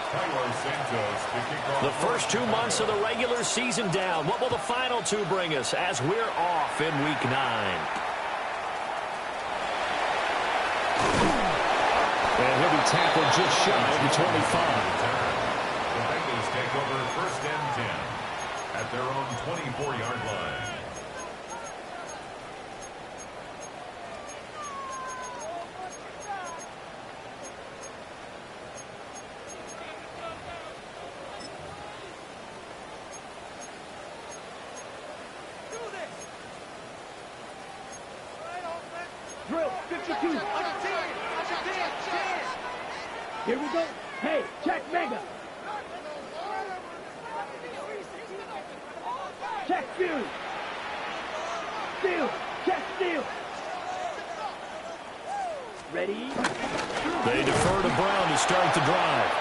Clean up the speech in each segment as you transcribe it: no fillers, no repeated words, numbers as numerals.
The first 2 months of the regular season down. What will the final 2 bring us as we're off in Week 9? And he'll be tackled just shy of the 25. The Bengals take over 1st and 10 at their own 24-yard line. Drill, 52. Here we go. Hey, check mega. Check steal. Steal. Check steal. Ready? They defer to Brown to start the drive.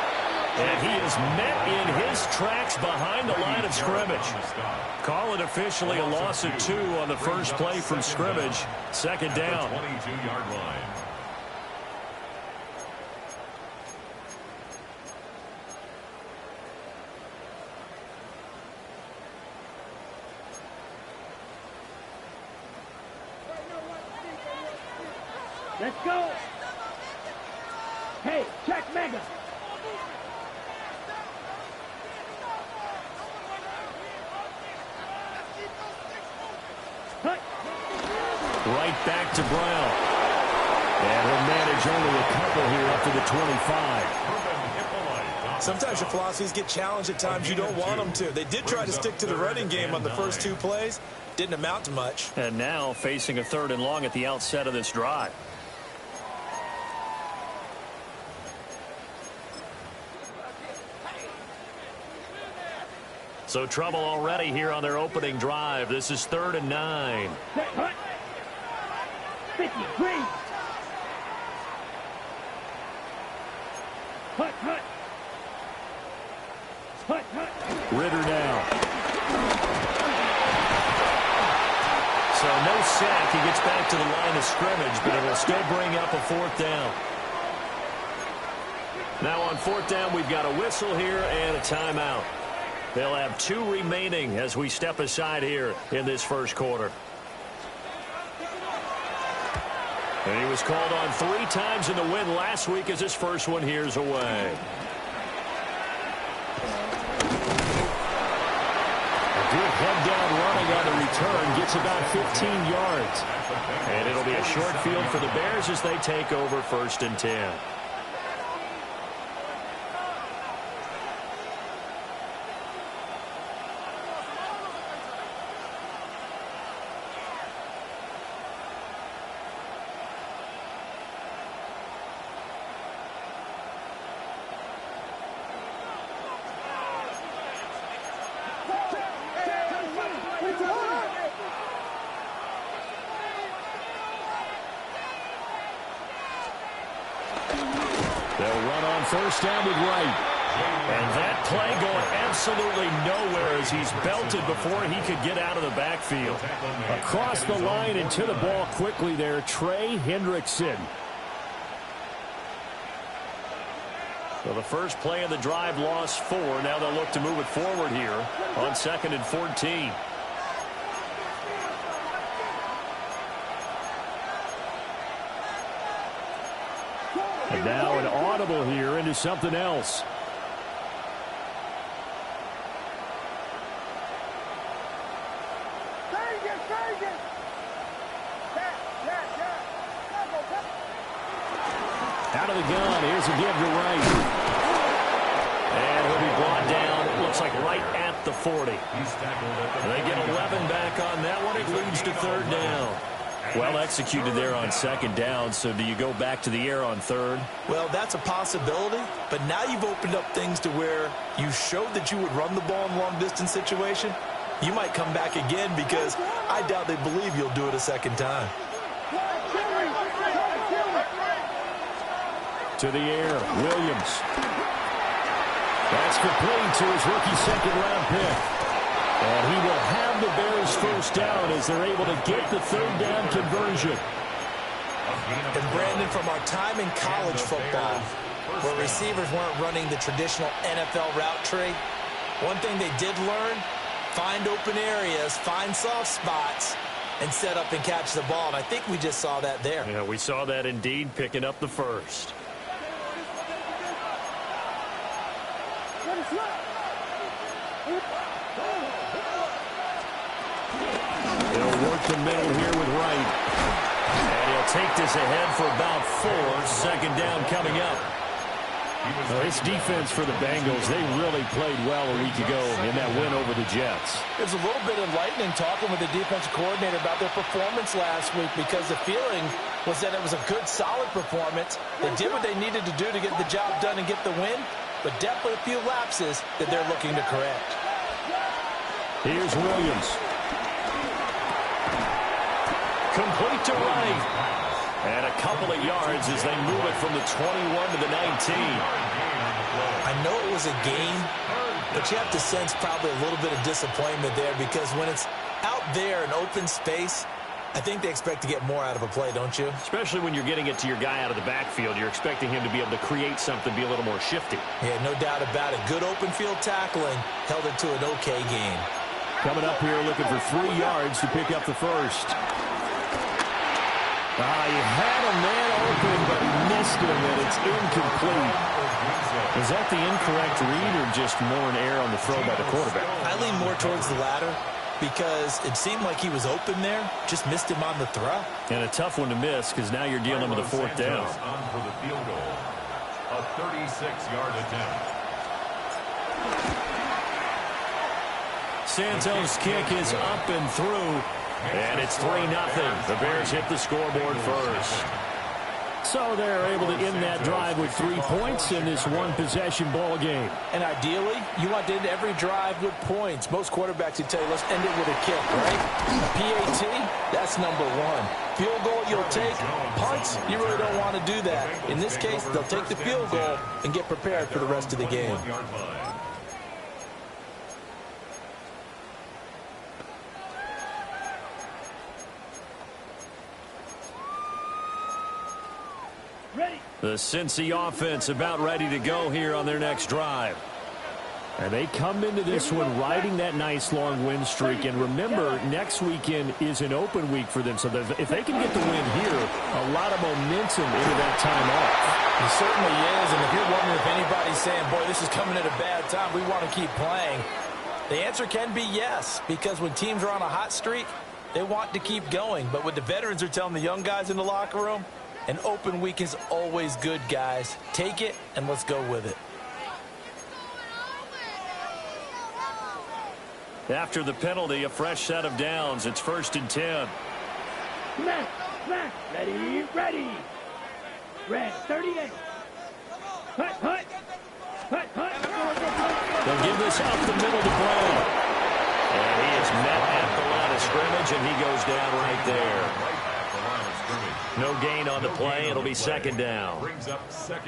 And he is met in his tracks behind the line of scrimmage. Call it officially a loss of 2 on the first play from scrimmage. 2nd down. 22-yard line. Let's go. Hey, check mega. Right back to Brown. And he'll manage only a couple here up to the 25. Sometimes your philosophies get challenged at times you don't want them to. They did try to stick to the running game on the first 2 plays. Didn't amount to much. And now facing a 3rd and long at the outset of this drive. So trouble already here on their opening drive. This is 3rd and 9. 53. Hut. Ritter now. So no sack. He gets back to the line of scrimmage, but it'll still bring up a 4th down. Now on 4th down, we've got a whistle here and a timeout. They'll have 2 remaining as we step aside here in this first quarter. And he was called on 3 times in the win last week as his first one here's away. A good head-down running on the return gets about 15 yards. And it'll be a short field for the Bears as they take over 1st and 10. They'll run on 1st down with Wright. And that play going absolutely nowhere as he's belted before he could get out of the backfield. Across the line and to the ball quickly there, Trey Hendrickson. So the first play of the drive lost 4. Now they'll look to move it forward here on 2nd and 14. And now an audible here into something else. Out of the gun. Here's a give to Wright. And he'll be brought down, it looks like right at the 40. They get 11 back on that one. It leads to 3rd down. Well executed there on 2nd down. So do you go back to the air on 3rd? Well, that's a possibility. But now you've opened up things to where you showed that you would run the ball in long-distance situation. You might come back again because I doubt they believe you'll do it a 2nd time. To the air, Williams. That's complete to his rookie 2nd-round pick. And he will have the Bears 1st down as they're able to get the 3rd down conversion. And Brandon, from our time in college football, where receivers weren't running the traditional NFL route tree. One thing they did learn, find open areas, find soft spots, and set up and catch the ball. And I think we just saw that there. Yeah, we saw that indeed, picking up the first. They'll work the middle here with Wright. And he'll take this ahead for about 4. Second down coming up. Well, this defense for the Bengals, they really played well a week ago in that win over the Jets. It was a little bit enlightening talking with the defensive coordinator about their performance last week, because the feeling was that it was a good, solid performance. They did what they needed to do to get the job done and get the win, but definitely a few lapses that they're looking to correct. Here's Williams. Complete to Wright. And a couple of yards as they move it from the 21 to the 19. I know it was a game, but you have to sense probably a little bit of disappointment there, because when it's out there in open space, I think they expect to get more out of a play, don't you? Especially when you're getting it to your guy out of the backfield. You're expecting him to be able to create something, be a little more shifty. Yeah, no doubt about it. Good open field tackling held it to an okay game. Coming up here looking for 3 yards to pick up the first. He had a man open, but he missed him, and it's incomplete. Is that the incorrect read or just more an error on the throw by the quarterback? I lean more towards the latter, because it seemed like he was open there, just missed him on the throw. And a tough one to miss, because now you're dealing with a 4th down. On for the field goal. A 36-yard attempt. Santos' kick is up and through. And it's 3-0. The Bears hit the scoreboard first. So they're able to end that drive with 3 points in this one-possession ball game. And ideally, you want to end every drive with points. Most quarterbacks would tell you, let's end it with a kick, right? A PAT, that's number 1. Field goal you'll take. Punts, you really don't want to do that. In this case, they'll take the field goal and get prepared for the rest of the game. The Cincy offense about ready to go here on their next drive. And they come into this one riding that nice long win streak. And remember, next weekend is an open week for them. So if they can get the win here, a lot of momentum into that time off. It certainly is. And if you're wondering if anybody's saying, boy, this is coming at a bad time, we want to keep playing, the answer can be yes. Because when teams are on a hot streak, they want to keep going. But what the veterans are telling the young guys in the locker room, an open week is always good, guys. Take it, and let's go with it. After the penalty, a fresh set of downs. It's 1st and 10. Smash, smash. Ready, ready. Red, 38. Hut, hut. Hut, hut. They'll give this up the middle to Brown. And he is met at the line of scrimmage, and he goes down right there. No gain on the play. It'll be 2nd down.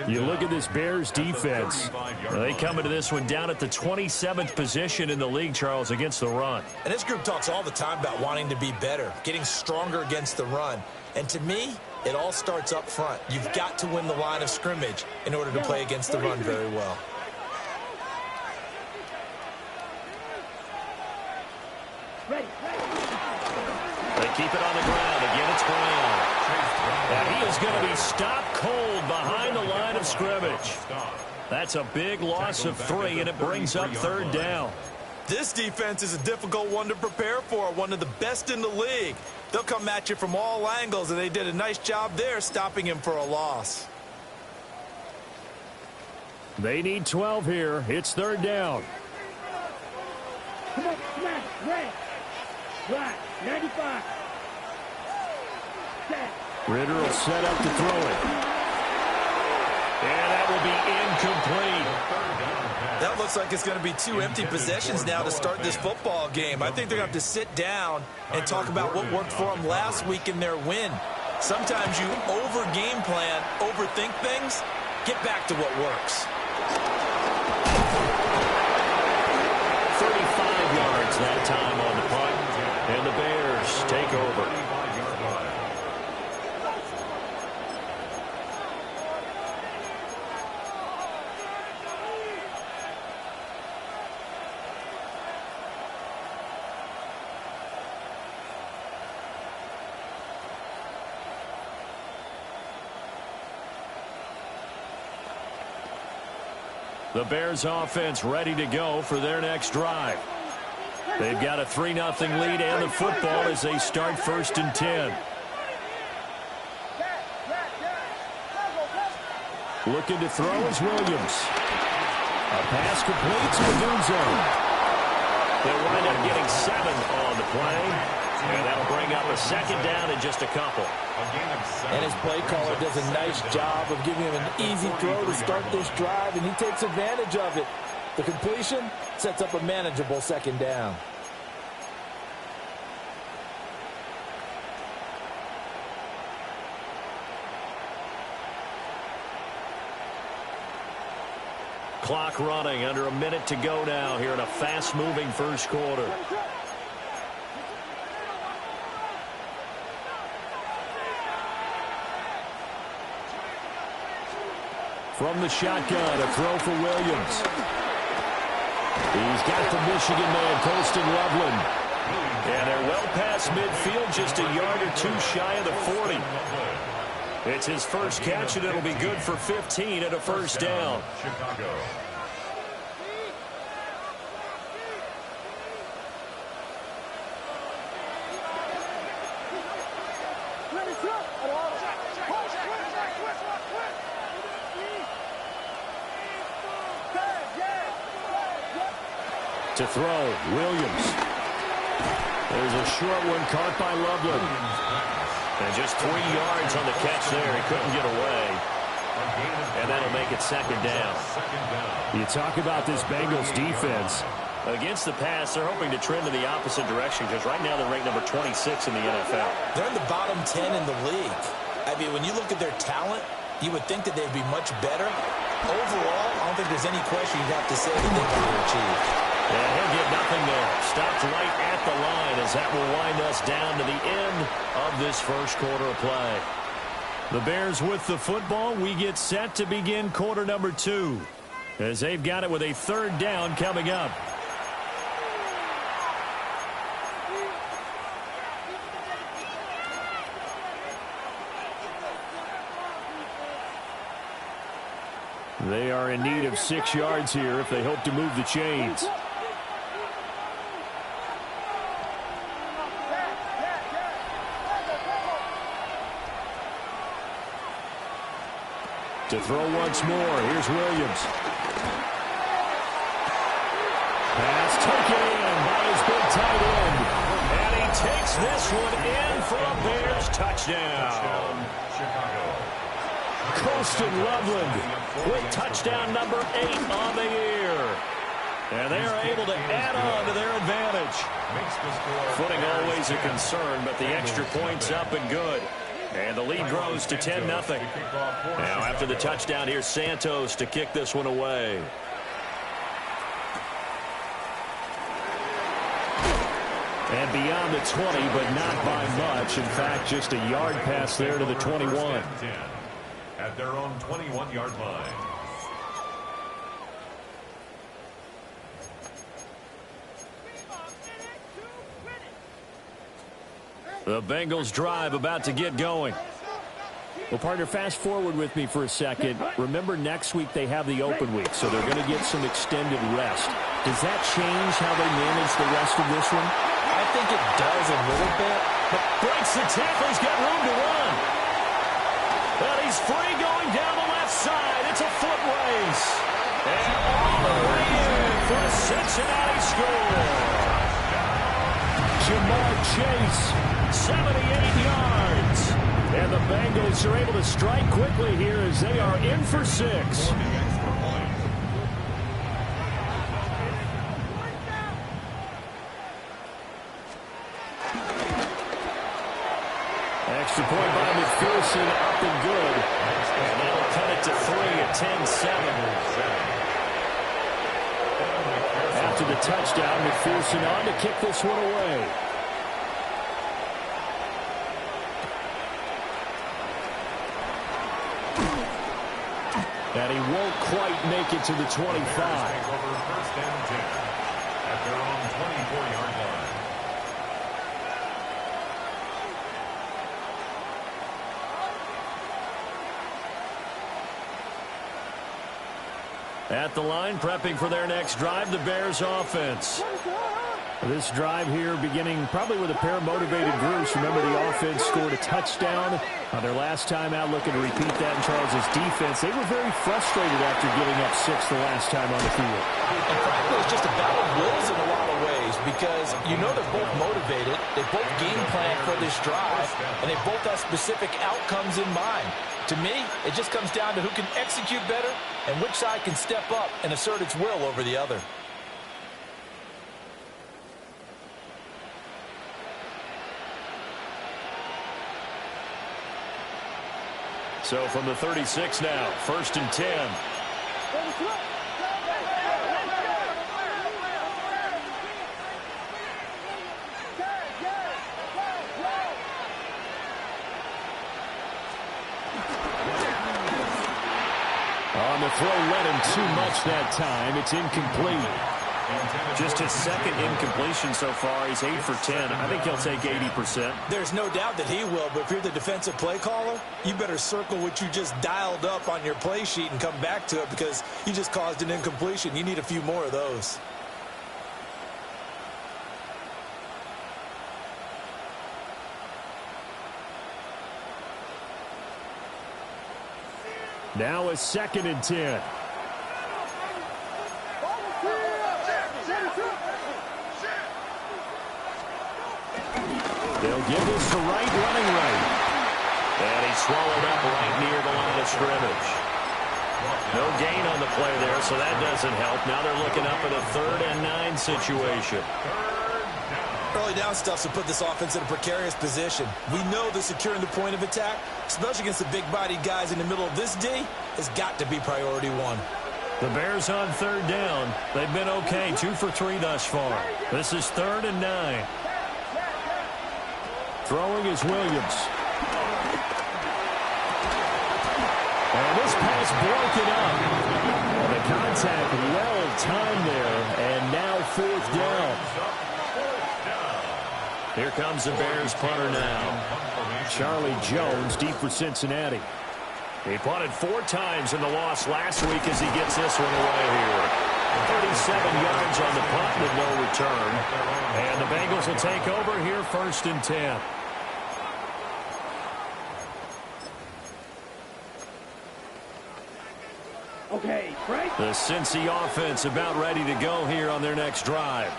You look at this Bears defense. They come into this one down at the 27th position in the league, Charles, against the run. And this group talks all the time about wanting to be better, getting stronger against the run. And to me, it all starts up front. You've got to win the line of scrimmage in order to play against the run very well. Ready, ready. They keep it on the ground. Again, it's Brown. And he is going to be stopped cold behind the line of scrimmage. That's a big loss of 3, and it brings up 3rd down. This defense is a difficult one to prepare for, one of the best in the league. They'll come at you from all angles, and they did a nice job there stopping him for a loss. They need 12 here. It's 3rd down. Come on, smash. Red. Black, 95. Set. Ritter will set up to throw it. And that will be incomplete. That looks like it's going to be 2 empty possessions now to start this football game. I think they're going to have to sit down and talk about what worked for them last week in their win. Sometimes you over-game plan, overthink things. Get back to what works. 35 yards that time on the punt. And the Bears take over. The Bears offense ready to go for their next drive. They've got a 3-0 lead and the football as they start 1st and 10. Looking to throw is Williams. A pass complete to Odunze. They'll wind up getting 7 on the play. And that'll bring up a 2nd down in just a couple. And his play caller does a nice job of giving him an easy throw to start this drive, and he takes advantage of it. The completion sets up a manageable 2nd down. Clock running, under a minute to go now here in a fast-moving first quarter. From the shotgun, a throw for Williams. He's got the Michigan man, Colston Loveland. And they're well past midfield, just a yard or 2 shy of the 40. It's his first catch, and it'll be good for 15 at a 1st down. Chicago. To throw, Williams. There's a short one caught by Loveland. And just 3 yards on the catch there. He couldn't get away. And that'll make it 2nd down. You talk about this Bengals defense. Against the pass, they're hoping to trend in the opposite direction because right now they're ranked number 26 in the NFL. They're in the bottom 10 in the league. I mean, when you look at their talent, you would think that they'd be much better. Overall, I don't think there's any question you'd have to say that they've underachieved. And he'll get nothing there. Stopped right at the line as that will wind us down to the end of this first quarter of play. The Bears with the football. We get set to begin quarter number 2 as they've got it with a 3rd down coming up. They are in need of 6 yards here if they hope to move the chains. To throw once more, here's Williams. Pass taken in by his big tight end. And he takes this one in for a Bears touchdown. Colston Loveland with touchdown number 8 on the year. And they are able to add on to their advantage. Footing always a concern, but the extra point's up and good. And the lead grows to 10-0. Now after the touchdown, here's Santos to kick this one away. And beyond the 20, but not by much. In fact, just a yard pass there to the 21. At their own 21-yard line. The Bengals drive about to get going. Well, partner, fast forward with me for a second. Remember, next week they have the open week, so they're going to get some extended rest. Does that change how they manage the rest of this one? I think it does a little bit. But breaks the tackle. He's got room to run. But he's free going down the left side. It's a foot race. And all the way in for a Cincinnati score. Jamar Chase, 78 yards. And the Bengals are able to strike quickly here as they are in for 6. Extra point by McPherson, up and good. And that'll cut it to 3 at 10-7. After the touchdown, McPherson on to kick this one away. And he won't quite make it to the 25. First and 10 at their own 24-yard line. At the line, prepping for their next drive, the Bears offense. This drive here beginning probably with a pair of motivated groups. Remember, the offense scored a touchdown on their last time out, looking to repeat that in Charles' defense. They were very frustrated after giving up 6 the last time on the field. And frankly, it's just a battle of wills in a lot of ways because you know they're both motivated. They both game plan for this drive, and they both have specific outcomes in mind. To me, it just comes down to who can execute better and which side can step up and assert its will over the other. So from the 36 now, 1st and 10. On the throw, led him too much that time. It's incomplete. Just his second incompletion so far. He's 8 for 10. I think he'll take 80%. There's no doubt that he will, but if you're the defensive play caller, you better circle what you just dialed up on your play sheet and come back to it because you just caused an incompletion. You need a few more of those. Now a 2nd and 10. They'll give this to Wright, running right. And he swallowed up right near the line of scrimmage. No gain on the play there, so that doesn't help. Now they're looking up at a 3rd and 9 situation. Early down stuff to put this offense in a precarious position. We know that securing the point of attack, especially against the big-bodied guys in the middle of this D, has got to be priority one. The Bears on 3rd down. They've been okay, 2 for 3 thus far. This is 3rd and 9. Throwing is Williams. And this pass broken up. And the contact well timed there. And now 4th down. Here comes the Bears punter now. Charlie Jones deep for Cincinnati. He punted 4 times in the loss last week as he gets this one away here. 37 yards on the punt with no return. And the Bengals will take over here 1st and 10. Okay, Frank. The Cincy offense about ready to go here on their next drive.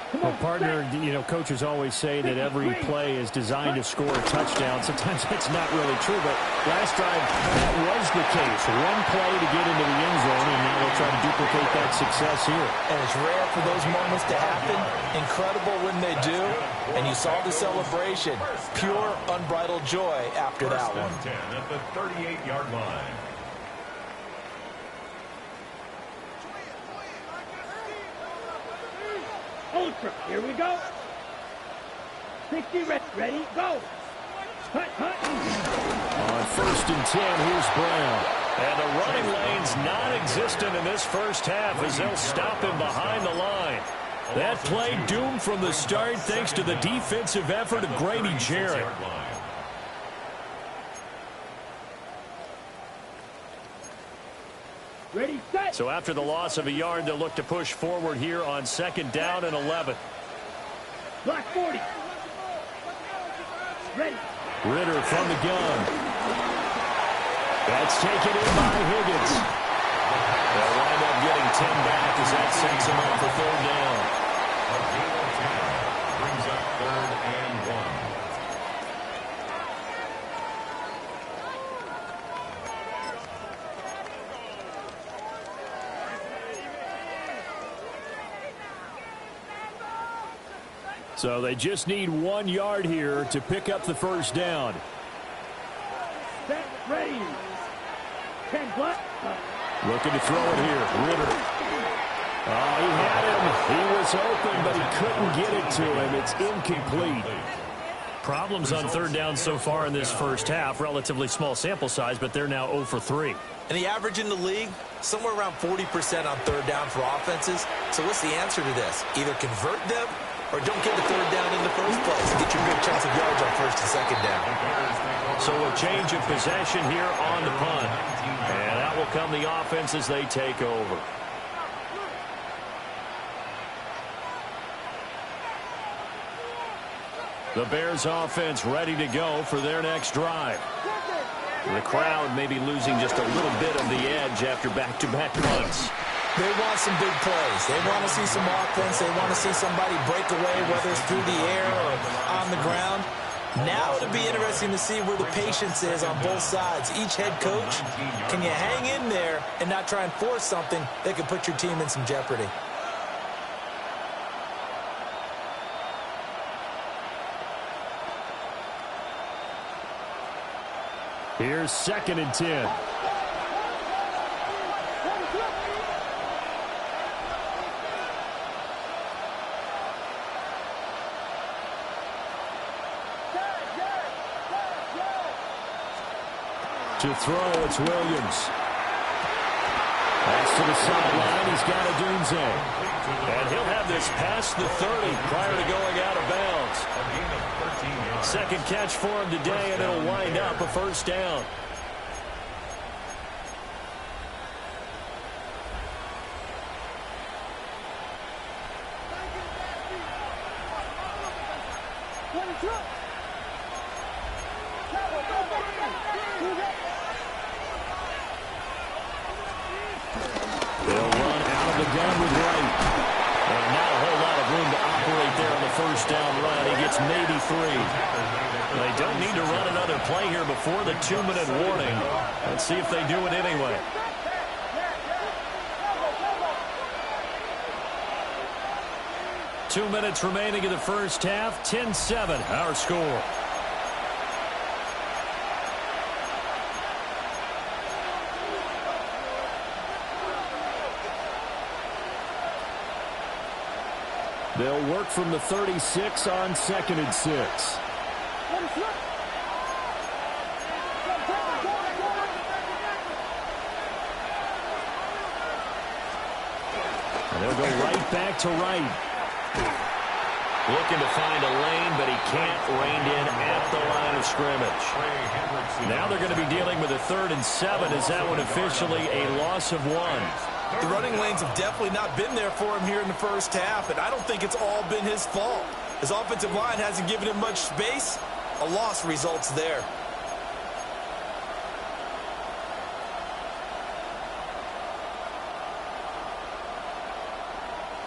Well, partner, you know, coaches always say that every play is designed to score a touchdown. Sometimes that's not really true, but last drive, that was the case. One play to get into the end zone, and now they'll try to duplicate that success here. And it's rare for those moments to happen. Incredible when they do. And you saw the celebration. Pure, unbridled joy after that one. 10 at the 38-yard line. Ultra, here we go. 60, ready, go. Hut. On 1st and 10, here's Brown. And the running lane's non-existent in this first half as they'll stop him behind the line. That play doomed from the start thanks to the defensive effort of Grady Yerr. Ready, set. So after the loss of a yard, they'll look to push forward here on 2nd down and 11. Block 40. Ready. Ritter from the gun. That's taken in by Higgins. They'll wind up getting 10 back as that sets him up for 3rd down. A gain of 10 brings up 3rd and 1. So they just need 1 yard here to pick up the 1st down. Set, ready. 10 block. Looking to throw it here. Ritter. Oh, he had him. He was open, but he couldn't get it to him. It's incomplete. Problems on 3rd down so far in this first half. Relatively small sample size, but they're now 0 for 3. And the average in the league, somewhere around 40% on 3rd down for offenses. So what's the answer to this? Either convert them or don't get the 3rd down in the first place. Get your big chunks of yards on 1st and 2nd down. So a change of possession here on the punt. And that will come the offense as they take over. The Bears offense ready to go for their next drive. The crowd may be losing just a little bit of the edge after back-to-back punts. They want some big plays. They want to see some offense. They want to see somebody break away, whether it's through the air or on the ground. Now it'll be interesting to see where the patience is on both sides. Each head coach, can you hang in there and not try and force something that could put your team in some jeopardy? Here's 2nd and 10. To throw, it's Williams. Pass to the sideline. He's got a Dunze. And he'll have this past the 30 prior to going out of bounds. Second catch for him today, and it'll wind up a first down. They'll run out of the gun with Wright. And not a whole lot of room to operate there on the first down run. He gets maybe 3. They don't need to run another play here before the 2-minute warning. Let's see if they do it anyway. Two minutes remaining in the first half. 10-7, our score. They'll work from the 36 on 2nd and 6. And they'll go right back to Wright. Looking to find a lane, but he can't rein in at the line of scrimmage. Now they're going to be dealing with a 3rd and 7. Is that one officially a loss of 1? The running lanes have definitely not been there for him here in the first half, and I don't think it's all been his fault. His offensive line hasn't given him much space. A loss results there.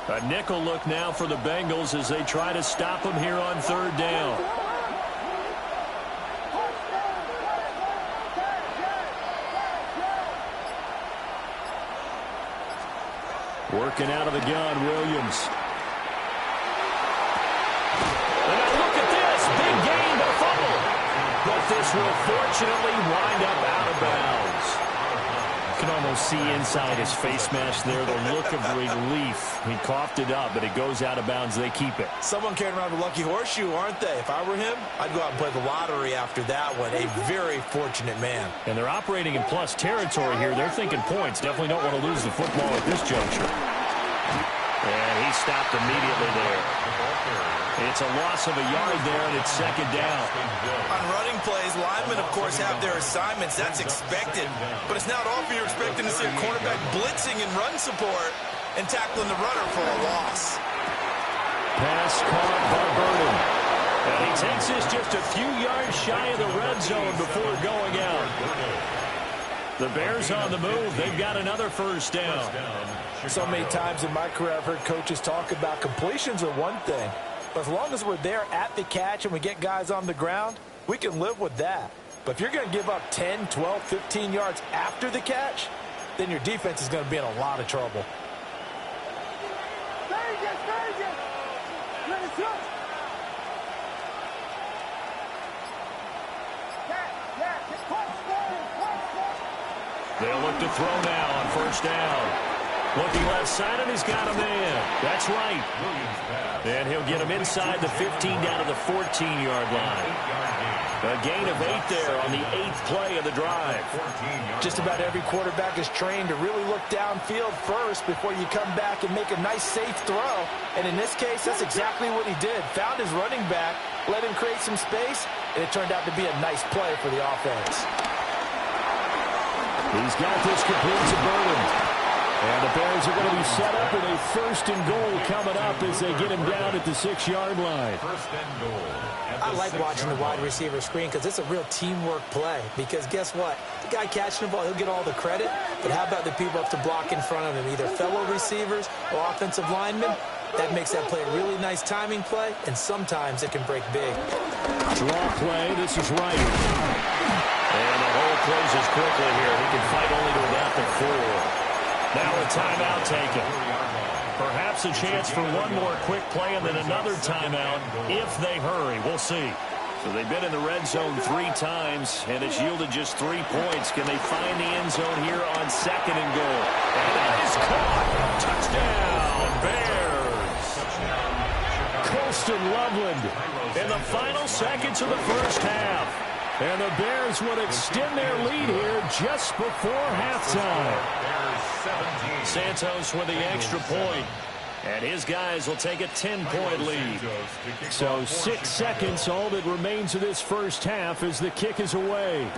A nickel look now for the Bengals as they try to stop him here on 3rd down. Working out of the gun, Williams. And look at this. Big gain, but a fumble. But this will fortunately wind up out of bounds. You can almost see inside his face mask there the look of relief. He coughed it up, but it goes out of bounds. They keep it. Someone carrying around a lucky horseshoe, aren't they? If I were him, I'd go out and play the lottery after that one. A very fortunate man. And they're operating in plus territory here. They're thinking points. Definitely don't want to lose the football at this juncture. And he stopped immediately there. It's a loss of a yard there, and it's 2nd down. On running plays, linemen, of course, have their assignments. That's expected. But it's not often you're expecting to see a cornerback blitzing in run support and tackling the runner for a loss. Pass caught by Burden. And he takes this just a few yards shy of the red zone before going out. The Bears on the move. They've got another first down. So many times in my career I've heard coaches talk about completions are one thing. But as long as we're there at the catch and we get guys on the ground, we can live with that. But if you're going to give up 10, 12, 15 yards after the catch, then your defense is going to be in a lot of trouble. They'll look to throw now on first down. Looking left side, and he's got him in. That's right. And he'll get him inside the 15 down to the 14-yard line. A gain of 8 there on the 8th play of the drive. Just about every quarterback is trained to really look downfield first before you come back and make a nice, safe throw. And in this case, that's exactly what he did. Found his running back, let him create some space, and it turned out to be a nice play for the offense. He's got this complete to Burden. And the Bears are going to be set up with a 1st and goal coming up as they get him down at the 6-yard line. 1st and goal. I like watching the wide receiver screen because it's a real teamwork play. Because guess what? The guy catching the ball, he'll get all the credit. But how about the people up to block in front of him, either fellow receivers or offensive linemen? That makes that play a really nice timing play, and sometimes it can break big. Draw play. This is right. And the hole closes quickly here. He can fight only to about the 4. Now a timeout taken. Perhaps a chance for one more quick play and then another timeout if they hurry. We'll see. So they've been in the red zone 3 times, and it's yielded just 3 points. Can they find the end zone here on 2nd and goal? And that is caught. Touchdown, Bears. Colston Loveland In the final seconds of the first half. And the Bears would extend their lead here just before halftime. Santos with the extra point. And his guys will take a 10-point lead. So 6 seconds, all that remains of this first half as the kick is away. The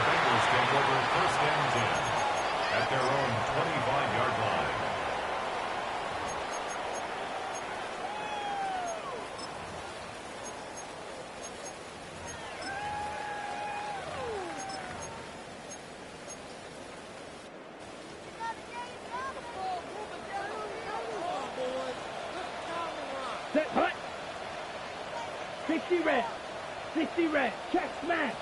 Bengals take over 1st and 10 at their own 25-yard line. Set, hut. 60 red. 60 red. Check, smash.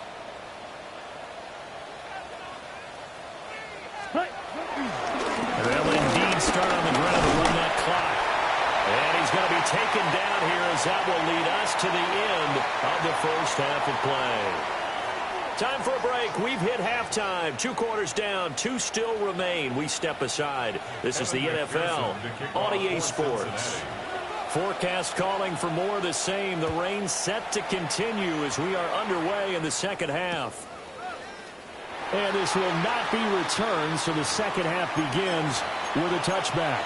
Hut. They'll indeed start on the ground to run that clock. And he's going to be taken down here as that will lead us to the end of the first half of play. Time for a break. We've hit halftime. 2 quarters down. 2 still remain. We step aside. This is the NFL on EA Sports. Forecast calling for more of the same. The rain set to continue as we are underway in the second half. And this will not be returned, so the second half begins with a touchback.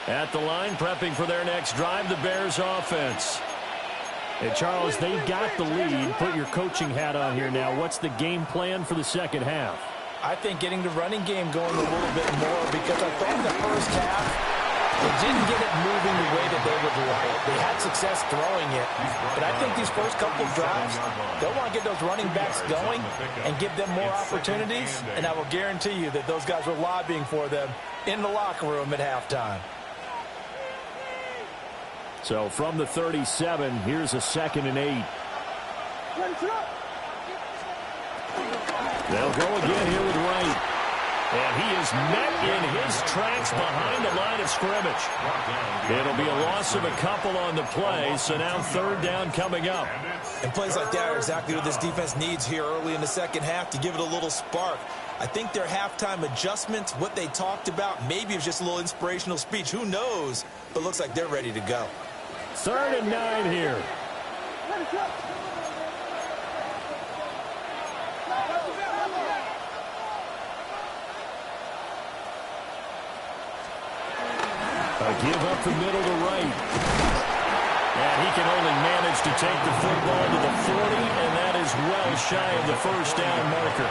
At the line, prepping for their next drive, the Bears offense. Hey, Charles, they've got the lead. Put your coaching hat on here now. What's the game plan for the second half? I think getting the running game going a little bit more because I thought in the first half they didn't get it moving the way that they would like. They had success throwing it. But I think these first couple of drives, they'll want to get those running backs going and give them more opportunities. And I will guarantee you that those guys were lobbying for them in the locker room at halftime. So from the 37, here's a 2nd and 8. They'll go again here with Wright. And he is met in his tracks behind the line of scrimmage. It'll be a loss of a couple on the play, so now 3rd down coming up. And plays like that are exactly what this defense needs here early in the second half to give it a little spark. I think their halftime adjustment, what they talked about, maybe it was just a little inspirational speech. Who knows? But looks like they're ready to go. 3rd and 9 here. A give up the middle to Wright. And he can only manage to take the football to the 40, and that is well shy of the first down marker.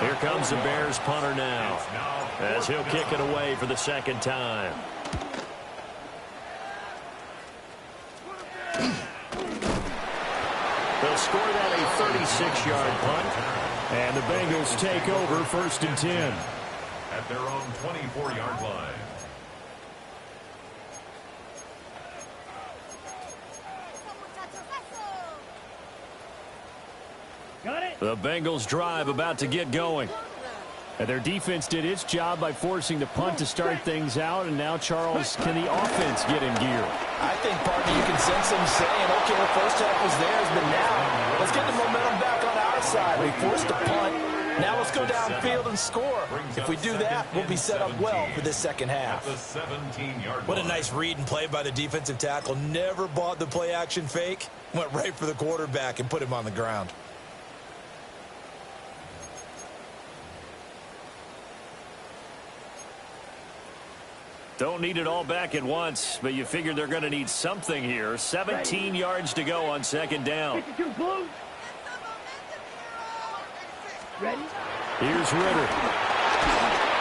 Here comes the Bears punter now, as he'll kick it away for the 2nd time. They'll score that a 36-yard punt. And the Bengals take over 1st and 10. At their own 24-yard line. Got it. The Bengals drive about to get going. And their defense did its job by forcing the punt to start things out. And now, Charles, can the offense get in gear? I think, partner, you can sense them saying, okay, the first half was theirs, but now let's get the momentum back on our side. We forced a punt. Now let's go downfield and score. If we do that, we'll be set up well for this second half. What a nice read and play by the defensive tackle. Never bought the play-action fake. Went right for the quarterback and put him on the ground. Don't need it all back at once, but you figure they're going to need something here. 17 yards to go on second down. 52 blue. Ready? Here's Ritter.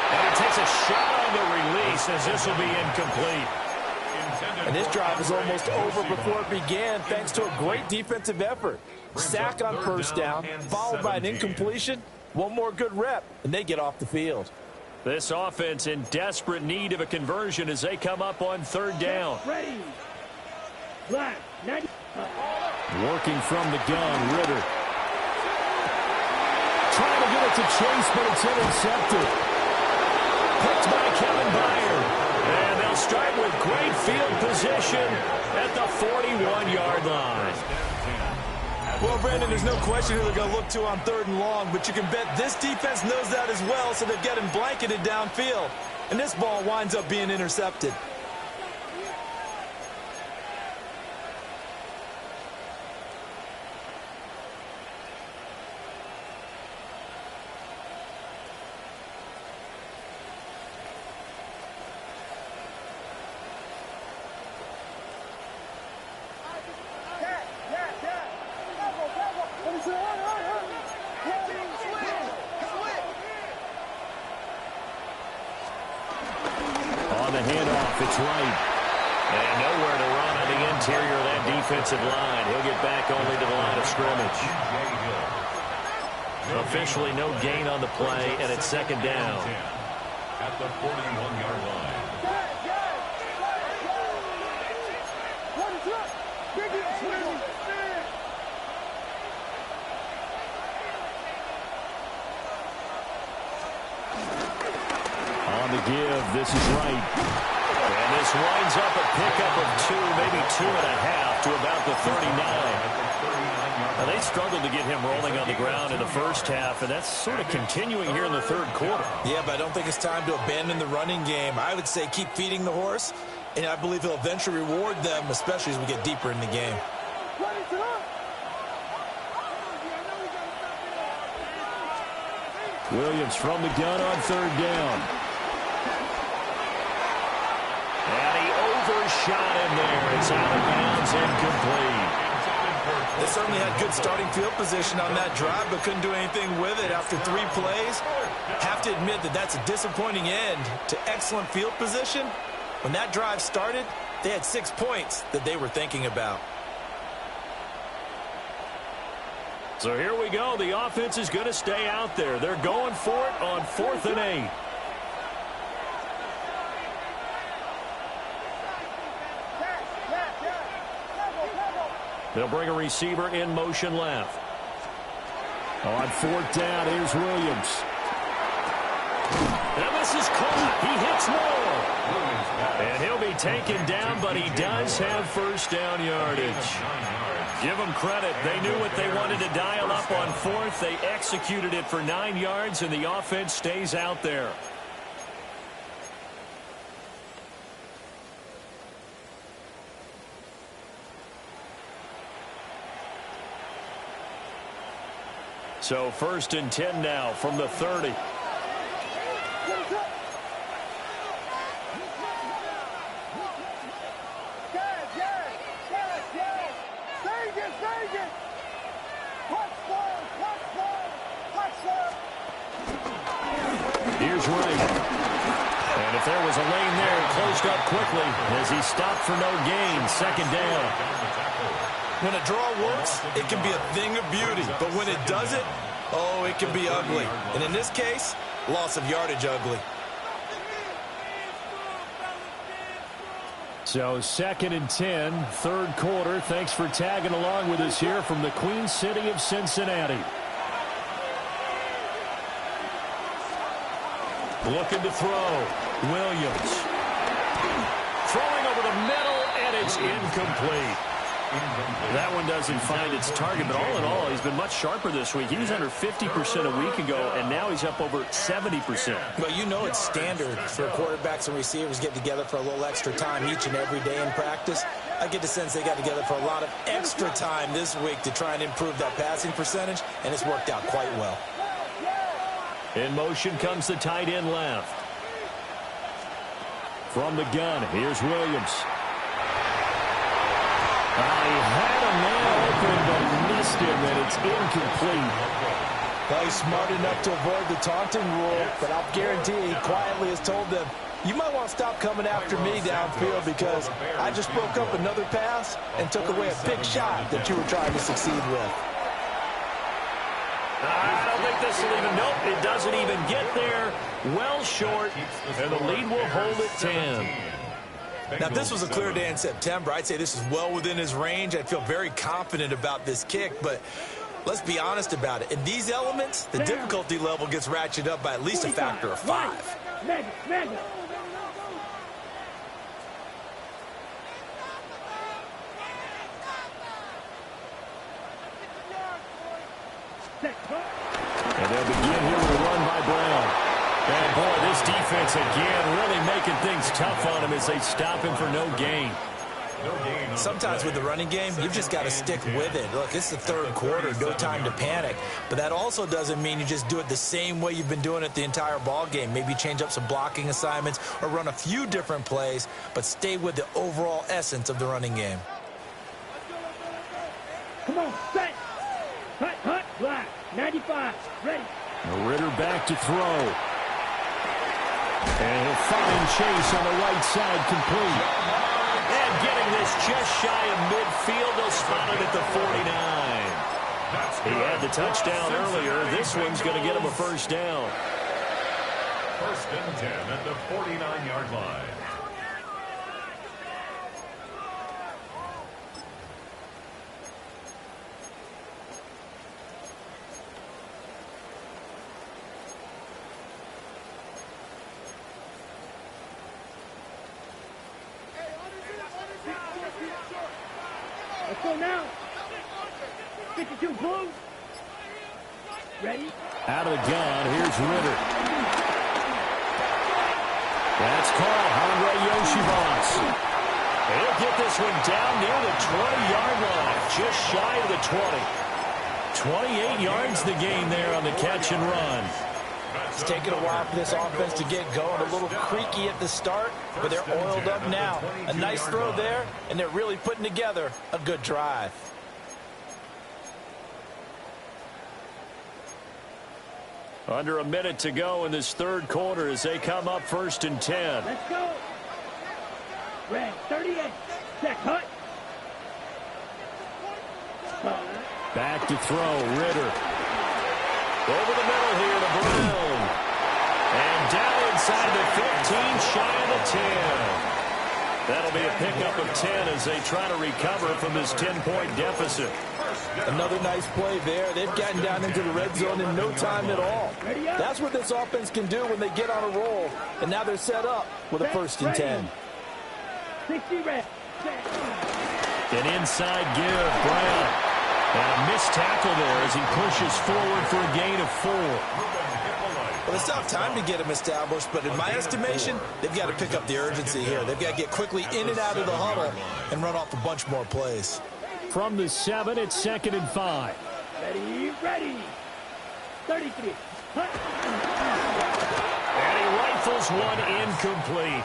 And he takes a shot on the release as this will be incomplete. And this drive was almost over before it began thanks to a great defensive effort. Sack on first down, followed by an incompletion. One more good rep, and they get off the field. This offense in desperate need of a conversion as they come up on third down. Ready. Black. 90. Working from the gun, Ritter. Trying to get it to Chase, but it's intercepted. Picked by Kevin Byard. And they'll start with great field position at the 41-yard line. Well, Brandon, there's no question who they're going to look to on third and long, but you can bet this defense knows that as well, so they're getting blanketed downfield. And this ball winds up being intercepted. On the handoff, it's right. And nowhere to run on the interior of that defensive line. He'll get back only to the line of scrimmage. Officially no gain on the play, and it's second down. At the 41-yard line. On the give, this is right. And this winds up a pickup of 2, maybe 2.5 to about the 39. Now, they struggled to get him rolling on the ground in the first half, and that's sort of continuing here in the third quarter. Yeah, but I don't think it's time to abandon the running game. I would say keep feeding the horse, and I believe he'll eventually reward them, especially as we get deeper in the game. Williams from the gun on third down. And he overshot him there. It's out of bounds, incomplete. They certainly had good starting field position on that drive, but couldn't do anything with it after 3 plays. Have to admit that that's a disappointing end to excellent field position. When that drive started, they had 6 points that they were thinking about. So here we go. The offense is going to stay out there. They're going for it on 4th and 8. They'll bring a receiver in motion left. On 4th down, here's Williams. And this is caught. He hits more. And he'll be taken down, but he does have first down yardage. Give them credit. They knew what they wanted to dial up on 4th. They executed it for 9 yards, and the offense stays out there. So 1st and 10 now from the 30. Here's Wright. And if there was a lane there, it closed up quickly as he stopped for no gain. 2nd down. When a draw works, it can be a thing of beauty. But when it doesn't, oh, it can be ugly. And in this case, loss of yardage ugly. So 2nd and 10, 3rd quarter. Thanks for tagging along with us here from the Queen City of Cincinnati. Looking to throw. Williams. Throwing over the middle, and it's incomplete. That one doesn't find its target, but all in all, he's been much sharper this week. He was under 50% a week ago, and now he's up over 70%. Well, you know it's standard for quarterbacks and receivers get together for a little extra time each and every day in practice. I get the sense they got together for a lot of extra time this week to try and improve that passing percentage, and it's worked out quite well. In motion comes the tight end left. From the gun, here's Williams. He had a man open, but missed him, and it's incomplete. Well, he's smart enough to avoid the taunting rule, but I'll guarantee he quietly has told them, you might want to stop coming after me downfield because I just broke up another pass and took away a big shot that you were trying to succeed with. I don't think this will even, nope, it doesn't even get there. Well short, and the lead will hold at 10. Now, if this was a clear day in September, I'd say this is well within his range. I'd feel very confident about this kick, but let's be honest about it. In these elements, the difficulty level gets ratcheted up by at least a factor of 5. Mega. And they'll begin here with a run by Brown. And, boy, this defense again really making things tough on him as they stop him for no gain. Sometimes with the running game, you've just got to stick with it. Look, it's the third quarter, no time to panic. But that also doesn't mean you just do it the same way you've been doing it the entire ball game. Maybe change up some blocking assignments or run a few different plays, but stay with the overall essence of the running game. Come on, set. Hut, black. 95, ready. Ritter back to throw. And he'll find Chase on the right side, complete. And getting this just shy of midfield, they'll spot it at the 49. He had the touchdown earlier. This one's going to get him a first down. First and 10 at the 49-yard line. Let's go now. 52 blue. Ready? Out of the gun, here's Ritter. That's caught. Andre Yoshibas. He'll get this one down near the 20-yard line, just shy of the 20. 28 yards the gain there on the catch and run. It's taken a while for this offense to get going. A little creaky at the start, but they're oiled up now. A nice throw there, and they're really putting together a good drive. Under a minute to go in this third quarter as they come up first and 10. Let's go. Red, 38. Check, hut. Back to throw, Ritter. Over the middle here to Brown. And down inside the 15, shy of the 10. That'll be a pickup of 10 as they try to recover from this 10-point deficit. Another nice play there. They've gotten down into the red zone in no time at all. That's what this offense can do when they get on a roll. And now they're set up with a first and 10. 60 red. An inside give, Brown. And a missed tackle there as he pushes forward for a gain of 4. Well, it's not time to get them established, but in my estimation, they've got to pick up the urgency here. They've got to get quickly in and out of the huddle and run off a bunch more plays. From the 7, it's 2nd and 5. Ready. 33. And he rifles one incomplete.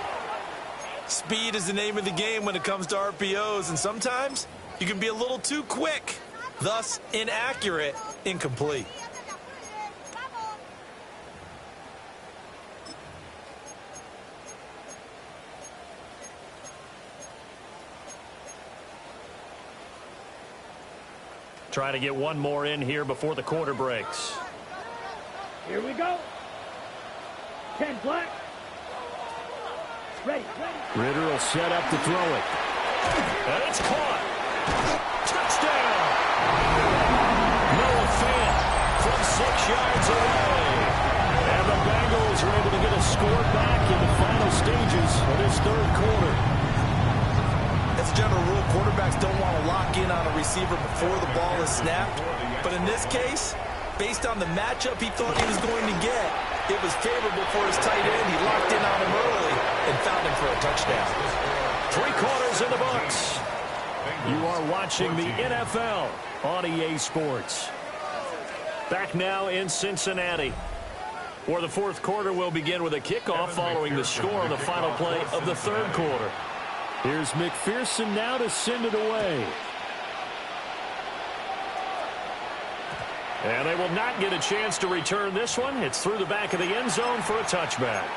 Speed is the name of the game when it comes to RPOs, and sometimes you can be a little too quick, thus inaccurate, incomplete. Try to get one more in here before the quarter breaks. Here we go. 10 black. Ready. Ritter will set up to throw it. And it's caught. Touchdown. Noah Fant from 6 yards away. And the Bengals are able to get a score back in the final stages of this third quarter. As a general rule, quarterbacks don't want to lock in on a receiver before the ball is snapped. But in this case, based on the matchup he thought he was going to get, it was favorable for his tight end. He locked in on him early and found him for a touchdown. 3 quarters in the books. You are watching the NFL on EA Sports. Back now in Cincinnati, where the fourth quarter will begin with a kickoff following the score on the final play of the third quarter. Here's McPherson now to send it away. And they will not get a chance to return this one. It's through the back of the end zone for a touchback.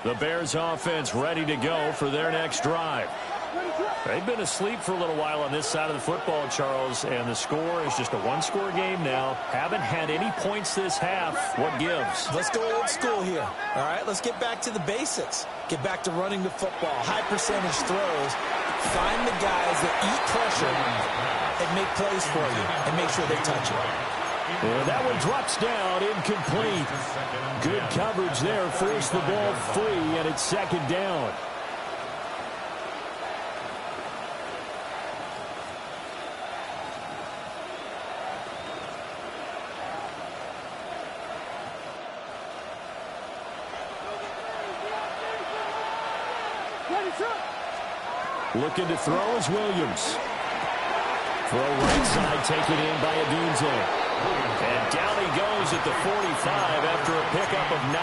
The Bears offense ready to go for their next drive. They've been asleep for a little while on this side of the football, Charles, and the score is just a one-score game now. Haven't had any points this half. What gives? Let's go old school here. All right, let's get back to the basics. Get back to running the football, high percentage throws. Find the guys that eat pressure and make plays for you and make sure they touch it. And that one drops down, incomplete. Good coverage there, forced the ball free, and it's second down. Looking to throw is Williams. Throw right side, taken in by Adunze. And down he goes at the 45 after a pickup of 9.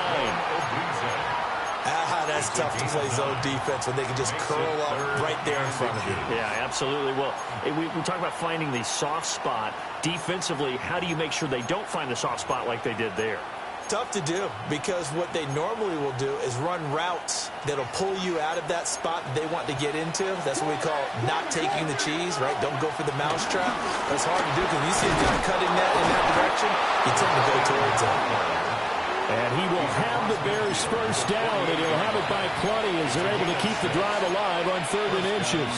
That's tough to play zone defense when they can just curl up right there in front of you. Yeah, absolutely. Well, we talk about finding the soft spot. Defensively, how do you make sure they don't find the soft spot like they did there? Tough to do, because what they normally will do is run routes that'll pull you out of that spot that they want to get into. That's what we call not taking the cheese, right? Don't go for the mousetrap. That's hard to do because you see a guy cutting that in that direction, you tend to go towards it. And he will have the Bears first down, and he'll have it by plenty as they're able to keep the drive alive on 3rd and inches.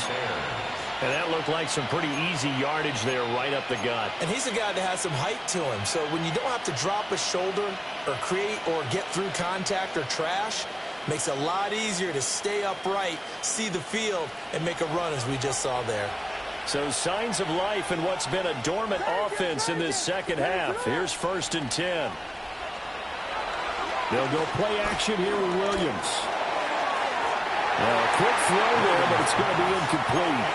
And that looked like some pretty easy yardage there right up the gut. And he's a guy that has some height to him. So when you don't have to drop a shoulder or create or get through contact or trash, makes it a lot easier to stay upright, see the field, and make a run as we just saw there. So signs of life in what's been a dormant offense in this second half. Here's 1st and 10. They'll go play action here with Williams. Well, a quick throw there, but it's going to be incomplete.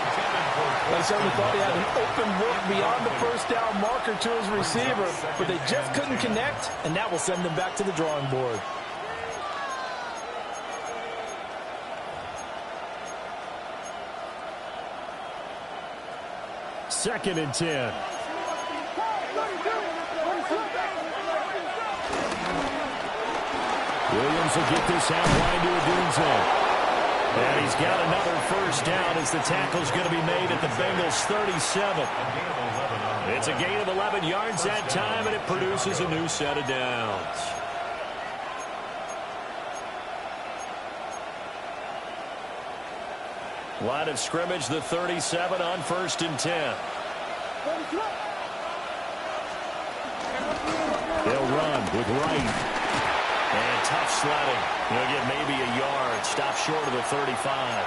They certainly thought he had an open look beyond the first down marker to his receiver, but they just couldn't connect, and that will send them back to the drawing board. Second and 10. Williams will get this out wide to Adunze. And he's got another first down as the tackle's going to be made at the Bengals' 37. It's a gain of 11 yards that time, and it produces a new set of downs. Line of scrimmage, the 37 on 1st and 10. They'll run with Wright. And tough sledding. He'll get maybe a yard. Stop short of the 35.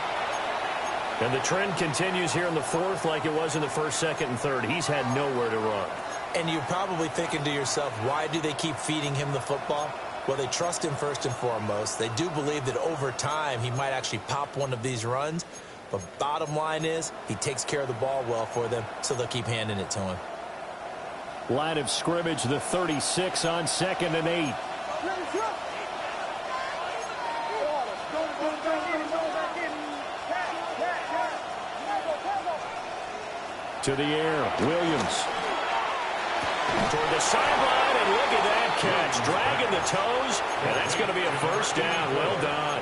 And the trend continues here in the 4th like it was in the 1st, 2nd, and 3rd. He's had nowhere to run. And you're probably thinking to yourself, why do they keep feeding him the football? Well, they trust him first and foremost. They do believe that over time he might actually pop one of these runs. But bottom line is he takes care of the ball well for them, so they'll keep handing it to him. Line of scrimmage, the 36 on 2nd and 8. To the air, Williams. Toward the sideline, and look at that catch. Dragging the toes, and that's going to be a first down. Well done.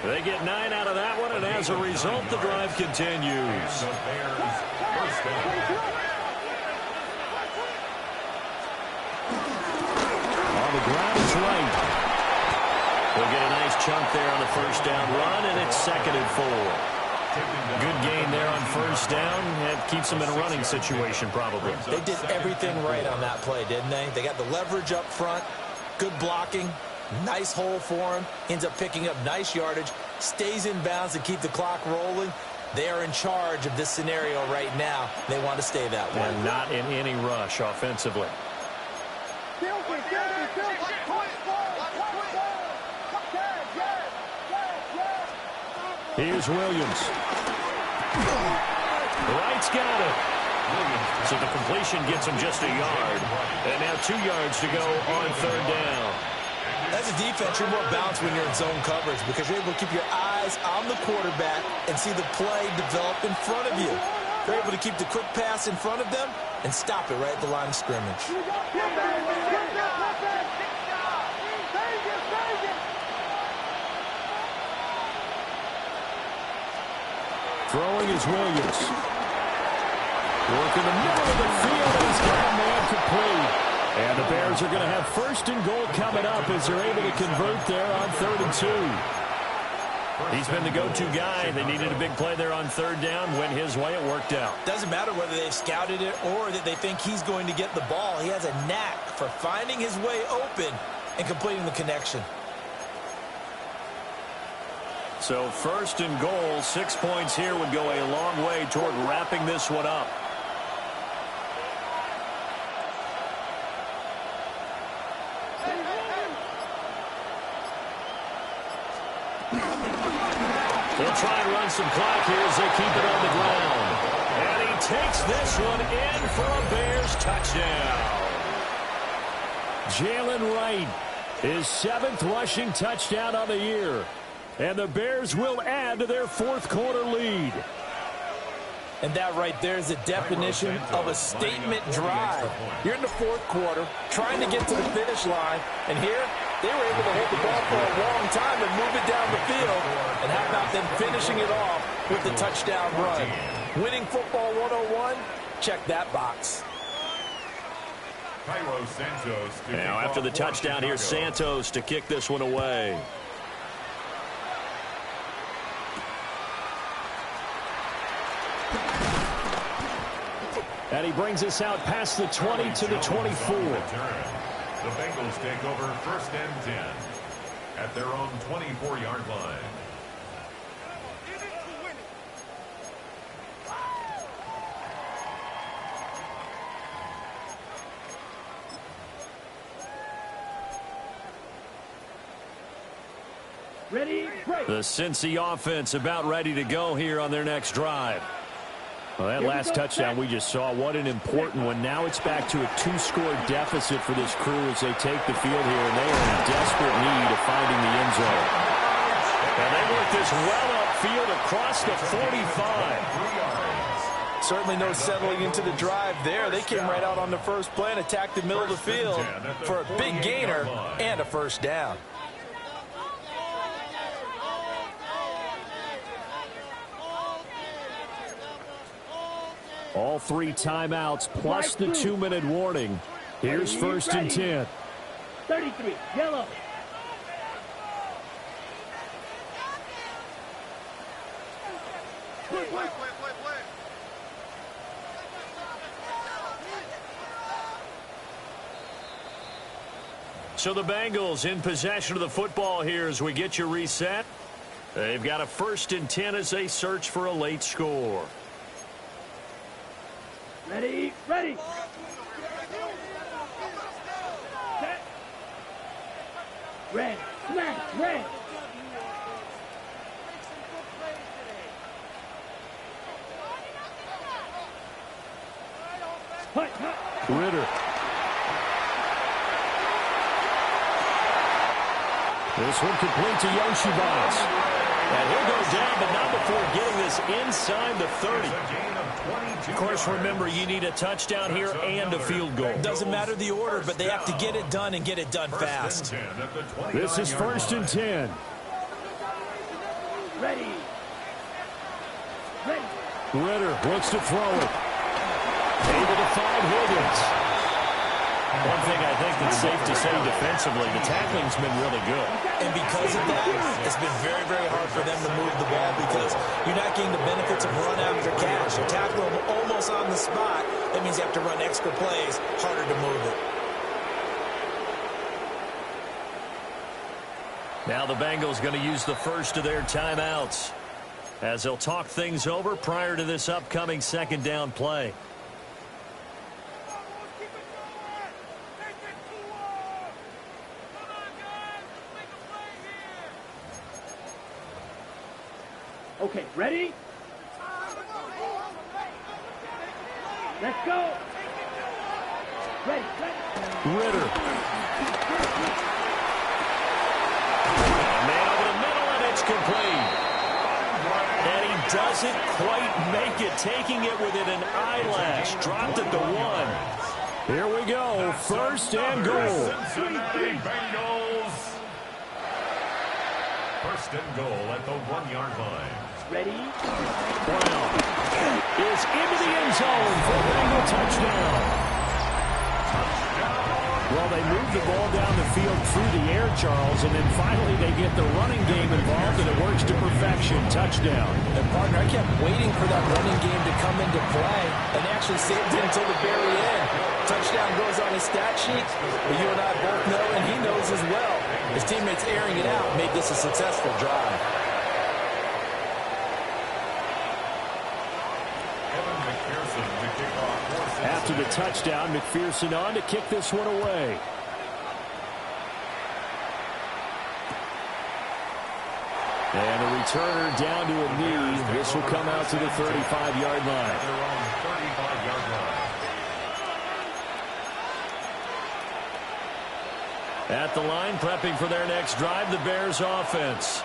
They get 9 out of that one, and as a result, the drive continues. On the ground is Wright. They'll get a nice chunk there on the first down run, and it's 2nd and 4. Good gain there on first down. That keeps them in a running situation, probably. They did everything right on that play, didn't they? They got the leverage up front, good blocking, nice hole for him, ends up picking up nice yardage, stays in bounds to keep the clock rolling. They are in charge of this scenario right now. They want to stay that way. And not in any rush offensively. Here's Williams. Wright's got it. So the completion gets him just a yard. And now 2 yards to go on 3rd down. As a defense, you're more balanced when you're in zone coverage because you're able to keep your eyes on the quarterback and see the play develop in front of you. You're able to keep the quick pass in front of them and stop it right at the line of scrimmage. Throwing is Williams. Work in the middle of the field, and he's got a man complete. And the Bears are going to have 1st and goal coming up as they're able to convert there on 3rd and 2. He's been the go-to guy. They needed a big play there on 3rd down. Went his way. It worked out. Doesn't matter whether they've scouted it or that they think he's going to get the ball. He has a knack for finding his way open and completing the connection. So 1st and goal, 6 points here would go a long way toward wrapping this one up. They'll try and run some clock here as they keep it on the ground. And he takes this one in for a Bears touchdown. Jalen Wright, his 7th rushing touchdown on the year. And the Bears will add to their 4th quarter lead. And that right there is the definition of a statement drive. You're in the 4th quarter, trying to get to the finish line, and here they were able to hold the ball for a long time and move it down the field. And how about them finishing it off with the touchdown run? Winning football 101, check that box. Now after the touchdown, here's Santos to kick this one away. And he brings us out past the 20 to the 24. The Bengals take over 1st and 10 at their own 24-yard line. Ready, break. The Cincy offense about ready to go here on their next drive. Well, that last touchdown we just saw, what an important one. Now it's back to a 2-score deficit for this crew as they take the field here, and they are in desperate need of finding the end zone. And they work this well upfield across the 45. Certainly no settling into the drive there. They came right out on the first play and attacked the middle of the field for a big gainer and a 1st down. All 3 timeouts plus the 2-minute warning. Here's 1st and 10. 33, yellow. So the Bengals in possession of the football here as we get you reset. They've got a 1st and 10 as they search for a late score. Ready, ready. Set. Red, smash, red. Hut, hut. Ritter. This one complete to Yoshibas. And he'll go down, but not before getting this inside the 30. Of course, remember, you need a touchdown here and a field goal. Doesn't matter the order, but they have to get it done and get it done fast. This is 1st and 10. Ready. Ready. Ritter looks to throw it. Able to find Higgins. One thing I think that's safe to say defensively, the tackling's been really good. And because of that, it's been very, very hard for them to move the ball because you're not getting the benefits of run after catch. You tackle them almost on the spot. That means you have to run extra plays, harder to move it. Now the Bengals going to use the first of their timeouts as they'll talk things over prior to this upcoming second down play. Okay, ready? Let's go. Ready, Ritter. Man over the middle, and it's complete. And he doesn't quite make it, taking it within an eyelash. Dropped at the 1. Here we go, first and goal. Cincinnati Bengals. First and goal at the 1-yard line. ready? Brown is into the end zone for a Bengal touchdown. Well, they moved the ball down the field through the air, Charles, and then finally they get the running game involved, and it works to perfection. Touchdown. And, partner, I kept waiting for that running game to come into play and actually saved it until the very end. Touchdown goes on his stat sheet, but you and I both know, and he knows as well, his teammates airing it out made this a successful drive. After the touchdown, McPherson on to kick this one away. And a returner down to a knee. This will come out to the 35-yard line. At the line, prepping for their next drive, the Bears offense.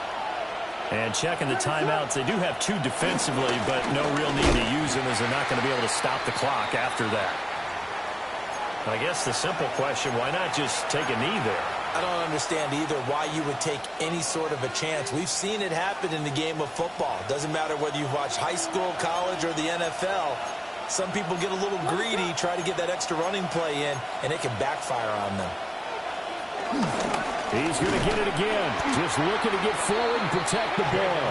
And checking the timeouts. They do have two defensively, but no real need to use them as they're not going to be able to stop the clock after that. I guess the simple question, why not just take a knee there? I don't understand either why you would take any sort of a chance. We've seen it happen in the game of football. Doesn't matter whether you watch high school, college, or the NFL. Some people get a little greedy, try to get that extra running play in, and it can backfire on them. He's going to get it again. Just looking to get forward and protect the ball.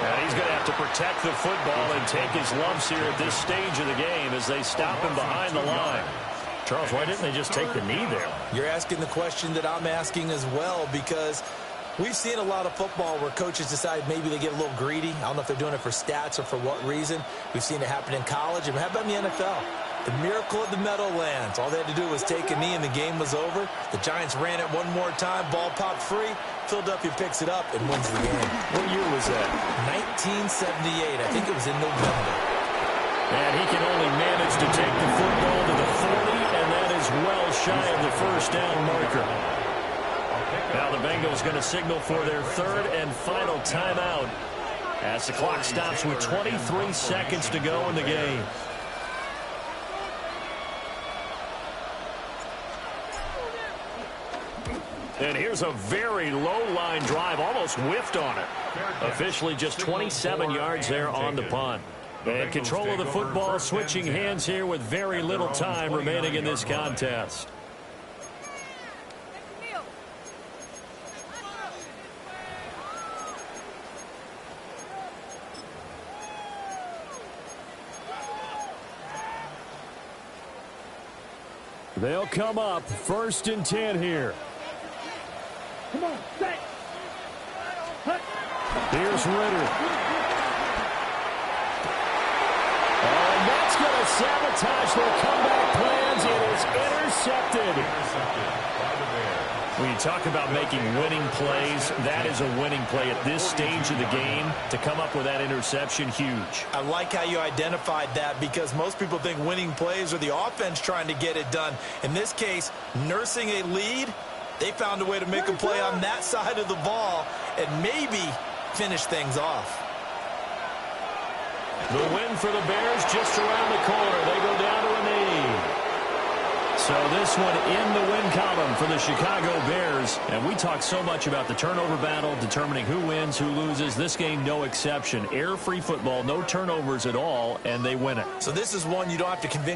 And he's going to have to protect the football and take his lumps here at this stage of the game as they stop him behind the line. Charles, why didn't they just take the knee there? You're asking the question that I'm asking as well, because we've seen a lot of football where coaches decide maybe they get a little greedy. I don't know if they're doing it for stats or for what reason. We've seen it happen in college. And how about in the NFL? The miracle of the Meadowlands. All they had to do was take a knee and the game was over. The Giants ran it one more time. Ball popped free. Philadelphia picks it up and wins the game. What year was that? 1978. I think it was in November. And he can only manage to take the football to the 40, and that is well shy of the first down marker. Now the Bengals going to signal for their third and final timeout as the clock stops with 23 seconds to go in the game. And here's a very low-line drive, almost whiffed on it. Officially just 27 yards there on the punt. And control of the football switching hands here with very little time remaining in this contest. They'll come up first and 10 here. Come on, set. Hut. Here's Ritter. And that's going to sabotage their comeback plans. It is intercepted. When you talk about making winning plays, that is a winning play at this stage of the game. To come up with that interception, huge. I like how you identified that, because most people think winning plays are the offense trying to get it done. In this case, nursing a lead, they found a way to make a play on that side of the ball and maybe finish things off. The win for the Bears just around the corner. They go down to a knee. So this one in the win column for the Chicago Bears. And we talk so much about the turnover battle, determining who wins, who loses. This game, no exception. Error-free football, no turnovers at all, and they win it. So this is one you don't have to convince